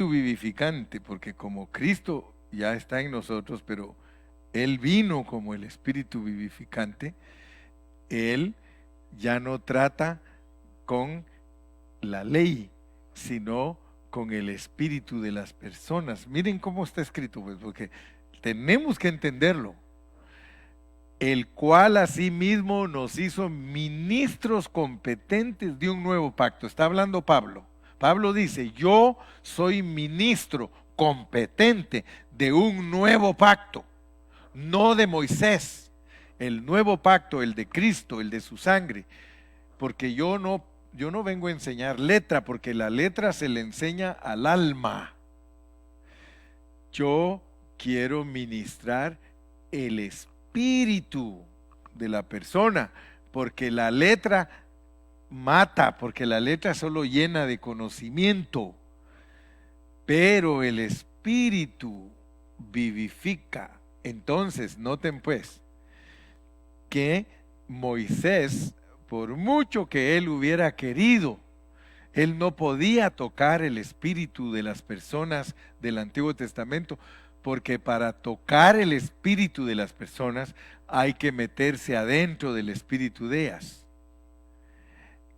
vivificante, porque como Cristo ya está en nosotros, pero Él vino como el espíritu vivificante, Él ya no trata con la ley, sino con el espíritu de las personas. Miren cómo está escrito, pues, porque tenemos que entenderlo. El cual asimismo nos hizo ministros competentes de un nuevo pacto. Está hablando Pablo. Pablo dice, yo soy ministro competente de un nuevo pacto, no de Moisés. El nuevo pacto, el de Cristo, el de su sangre. Porque yo no vengo a enseñar letra, porque la letra se le enseña al alma. Yo quiero ministrar el espíritu de la persona, porque la letra mata, porque la letra solo llena de conocimiento, pero el espíritu vivifica. Entonces, noten pues, que Moisés, por mucho que él hubiera querido, él no podía tocar el espíritu de las personas del Antiguo Testamento, porque para tocar el espíritu de las personas hay que meterse adentro del espíritu de ellas.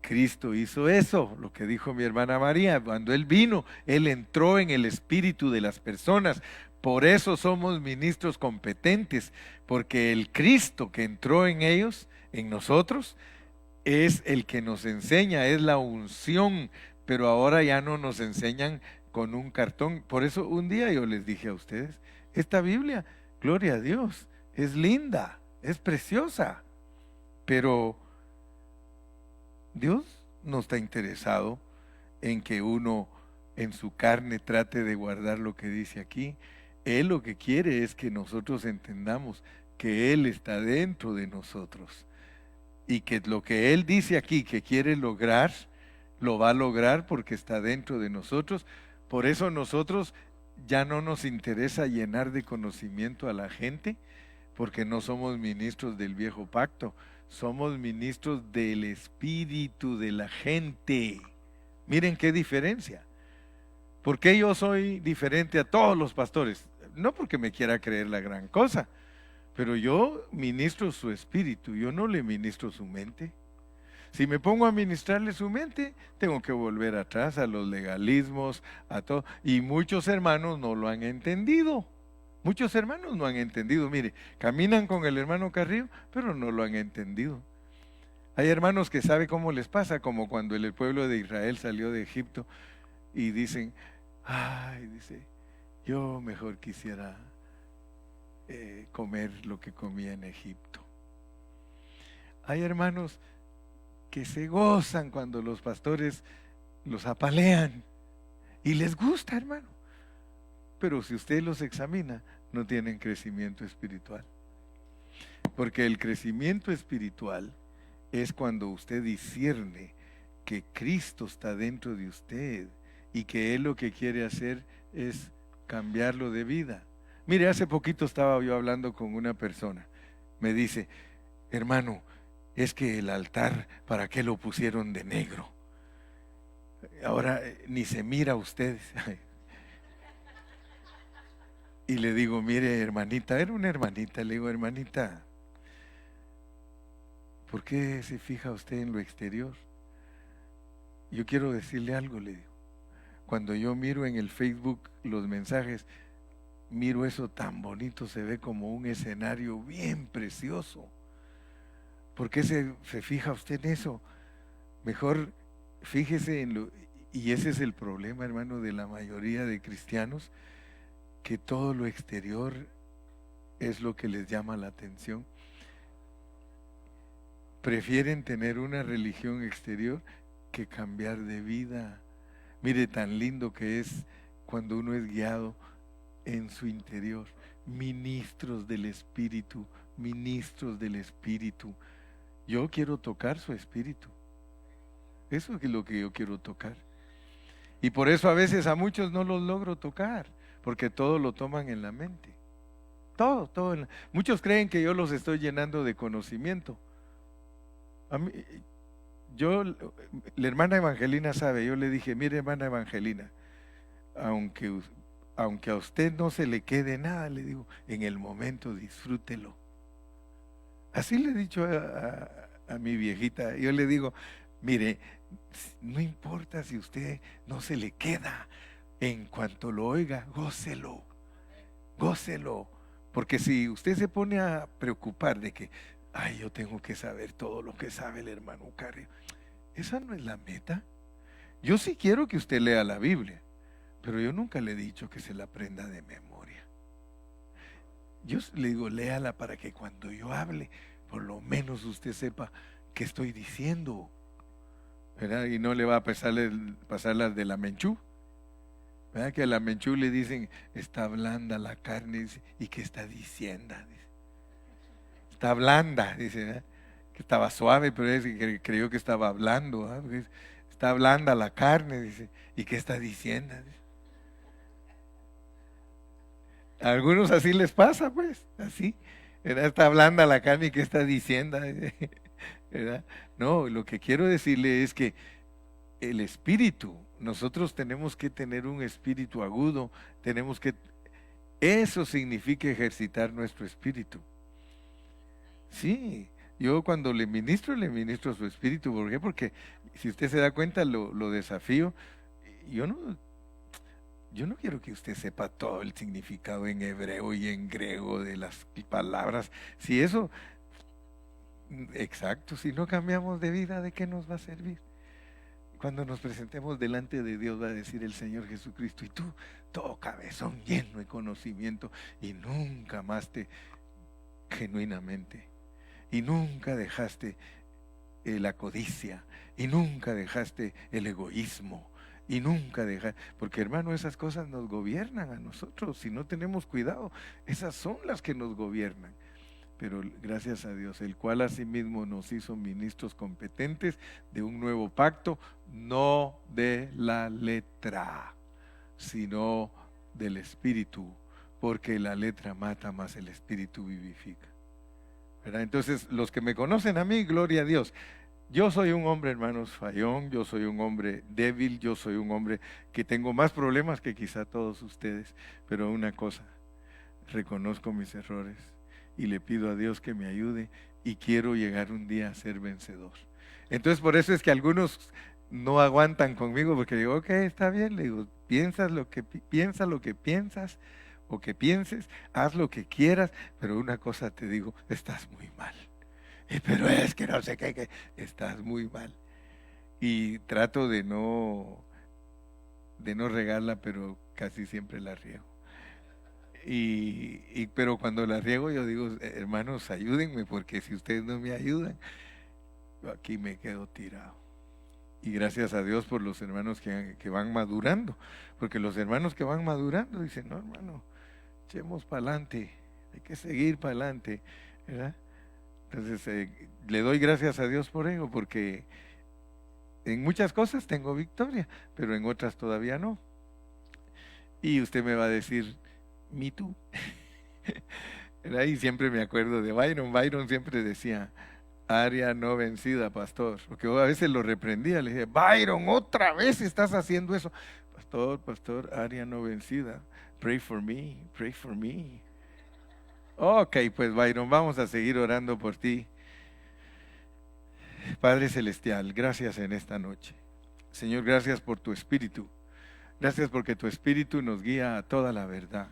Cristo hizo eso, lo que dijo mi hermana María, cuando Él vino, Él entró en el espíritu de las personas. Por eso somos ministros competentes, porque el Cristo que entró en ellos, en nosotros, es el que nos enseña, es la unción, pero ahora ya no nos enseñan con un cartón. Por eso un día yo les dije a ustedes, esta Biblia, gloria a Dios, es linda, es preciosa, pero Dios no está interesado en que uno en su carne trate de guardar lo que dice aquí. Él lo que quiere es que nosotros entendamos que Él está dentro de nosotros y que lo que Él dice aquí que quiere lograr, lo va a lograr porque está dentro de nosotros. Por eso nosotros ya no nos interesa llenar de conocimiento a la gente, porque no somos ministros del viejo pacto, somos ministros del espíritu de la gente. Miren qué diferencia. ¿Por qué yo soy diferente a todos los pastores? No porque me quiera creer la gran cosa, pero yo ministro su espíritu, yo no le ministro su mente. Si me pongo a ministrarle su mente, tengo que volver atrás a los legalismos, a todo. Y muchos hermanos no lo han entendido. Muchos hermanos no han entendido. Mire, caminan con el hermano Carrillo, pero no lo han entendido. Hay hermanos que saben cómo les pasa, como cuando el pueblo de Israel salió de Egipto y dicen, ay, dice, yo mejor quisiera comer lo que comía en Egipto. Hay hermanos que se gozan cuando los pastores los apalean y les gusta, hermano. Pero si usted los examina, no tienen crecimiento espiritual. Porque el crecimiento espiritual es cuando usted discierne que Cristo está dentro de usted y que Él lo que quiere hacer es cambiarlo de vida. Mire, hace poquito estaba yo hablando con una persona. Me dice, hermano, es que el altar, ¿para qué lo pusieron de negro? Ahora ni se mira usted. Y le digo, mire, hermanita, era una hermanita, le digo, hermanita, ¿por qué se fija usted en lo exterior? Yo quiero decirle algo, le digo. Cuando yo miro en el Facebook los mensajes, miro eso tan bonito, se ve como un escenario bien precioso. ¿Por qué se fija usted en eso? Mejor fíjese en lo... Y ese es el problema, hermano, de la mayoría de cristianos, que todo lo exterior es lo que les llama la atención. Prefieren tener una religión exterior que cambiar de vida. Mire, tan lindo que es cuando uno es guiado en su interior. Ministros del Espíritu, ministros del Espíritu. Yo quiero tocar su espíritu. Eso es lo que yo quiero tocar. Y por eso a veces a muchos no los logro tocar, porque todo lo toman en la mente. Todo. Muchos creen que yo los estoy llenando de conocimiento. A mí, la hermana Evangelina sabe, yo le dije, mire hermana Evangelina, aunque a usted no se le quede nada, le digo, en el momento disfrútelo. Así le he dicho a mi viejita, yo le digo, mire, no importa si usted no se le queda, en cuanto lo oiga, gócelo, porque si usted se pone a preocupar de que, ay, yo tengo que saber todo lo que sabe el hermano Carrillo, esa no es la meta. Yo sí quiero que usted lea la Biblia, pero yo nunca le he dicho que se la aprenda de memoria. Yo le digo, léala para que cuando yo hable, por lo menos usted sepa qué estoy diciendo, ¿verdad? Y no le va a pasar las de la menchú, ¿verdad? Que a la menchú le dicen, está blanda la carne, dice, ¿y qué está diciendo? Dice, está blanda, dice, ¿verdad? Que estaba suave, pero creyó que estaba hablando, ¿verdad? Está blanda la carne, dice, ¿y qué está diciendo? Dice. A algunos así les pasa, pues, así, ¿verdad? Está blanda la carne y qué está diciendo, ¿verdad? No, lo que quiero decirle es que el espíritu, nosotros tenemos que tener un espíritu agudo, eso significa ejercitar nuestro espíritu. Sí, yo cuando le ministro su espíritu. ¿Por qué? Porque si usted se da cuenta, lo desafío. Yo no quiero que usted sepa todo el significado en hebreo y en griego de las palabras. Si eso, exacto, si no cambiamos de vida, ¿de qué nos va a servir? Cuando nos presentemos delante de Dios va a decir el Señor Jesucristo, y tú, todo cabezón lleno de conocimiento, y nunca amaste genuinamente, y nunca dejaste la codicia, y nunca dejaste el egoísmo, y nunca dejaste, porque hermano, esas cosas nos gobiernan a nosotros. Si no tenemos cuidado, esas son las que nos gobiernan. Pero gracias a Dios, el cual asimismo nos hizo ministros competentes de un nuevo pacto, no de la letra, sino del Espíritu, porque la letra mata, más el Espíritu vivifica, ¿verdad? Entonces, los que me conocen a mí, gloria a Dios. Yo soy un hombre, hermanos, fallón, yo soy un hombre débil, yo soy un hombre que tengo más problemas que quizá todos ustedes, pero una cosa, reconozco mis errores y le pido a Dios que me ayude, y quiero llegar un día a ser vencedor. Entonces por eso es que algunos no aguantan conmigo, porque digo, ok, está bien, le digo, piensa lo que piensas, o que pienses, haz lo que quieras, pero una cosa te digo, estás muy mal. Pero es que no sé qué, estás muy mal. Y trato de no regarla, pero casi siempre la riego. Pero cuando la riego yo digo, hermanos, ayúdenme, porque si ustedes no me ayudan, yo aquí me quedo tirado. Y gracias a Dios por los hermanos que van madurando, porque los hermanos que van madurando dicen, no, hermano, echemos para adelante, hay que seguir para adelante, ¿verdad? Entonces, le doy gracias a Dios por ello, porque en muchas cosas tengo victoria, pero en otras todavía no. Y usted me va a decir, me too. ¿Verdad? Y siempre me acuerdo de Byron. Byron siempre decía, área no vencida, pastor. Porque yo a veces lo reprendía, le dije, Byron, otra vez estás haciendo eso. Pastor, área no vencida. Pray for me, pray for me. Ok, pues Byron, vamos a seguir orando por ti. Padre Celestial, gracias en esta noche. Señor, gracias por tu espíritu. Gracias porque tu espíritu nos guía a toda la verdad.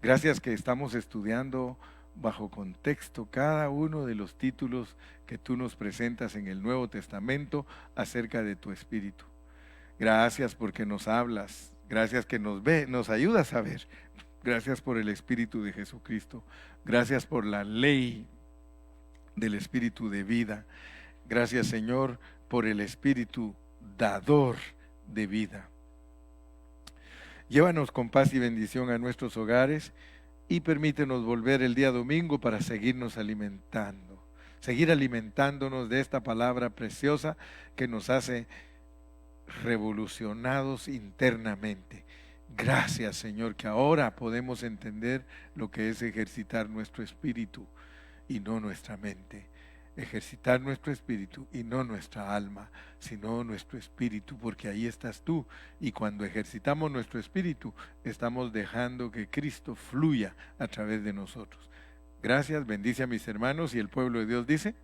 Gracias que estamos estudiando bajo contexto cada uno de los títulos que tú nos presentas en el Nuevo Testamento acerca de tu espíritu. Gracias porque nos hablas. Gracias que nos ayudas a ver. Gracias por el Espíritu de Jesucristo. Gracias por la ley del Espíritu de vida. Gracias, Señor, por el Espíritu dador de vida. Llévanos con paz y bendición a nuestros hogares y permítenos volver el día domingo para seguirnos alimentando, seguir alimentándonos de esta palabra preciosa que nos hace revolucionados internamente. Gracias, Señor, que ahora podemos entender lo que es ejercitar nuestro espíritu y no nuestra mente. Ejercitar nuestro espíritu y no nuestra alma, sino nuestro espíritu, porque ahí estás tú. Y cuando ejercitamos nuestro espíritu, estamos dejando que Cristo fluya a través de nosotros. Gracias, bendice a mis hermanos y el pueblo de Dios dice...